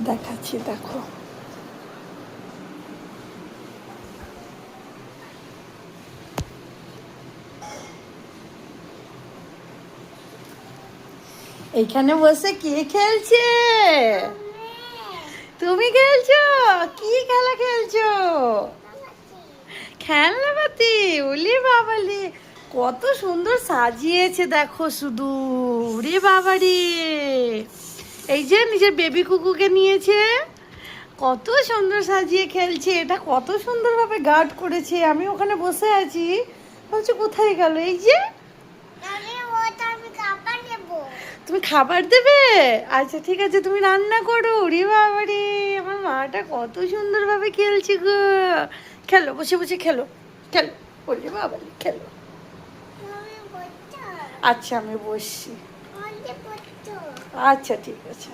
দেখাচ্ছি দেখো। এইখানে বসে কে খেলছে? তুমি খেলছো? কি খেলা খেলছো? খেলনা পাতি? ওলি বাবালি, কত সুন্দর সাজিয়েছে দেখো শুধু। রে বাবারি, এই যে নিজের বেবি কুকুকে নিয়েছে, কত সুন্দর সাজিয়ে খেলছে। এটা কত সুন্দরভাবে গার্ড করেছে। আমি ওখানে বসে আছি, ভাবছি কোথায় গেল। এই যে তুমি খাবার দেবে? আচ্ছা ঠিক আছে, তুমি রান্না করো। রে বাবারে, আমার মাটা কত সুন্দরভাবে খেলছে গো। খেলো, বসে বসে খেলো, খেলো। ওরে বাবারে, খেলো। আচ্ছা আমি বসছি। আচ্ছা ঠিক আছে।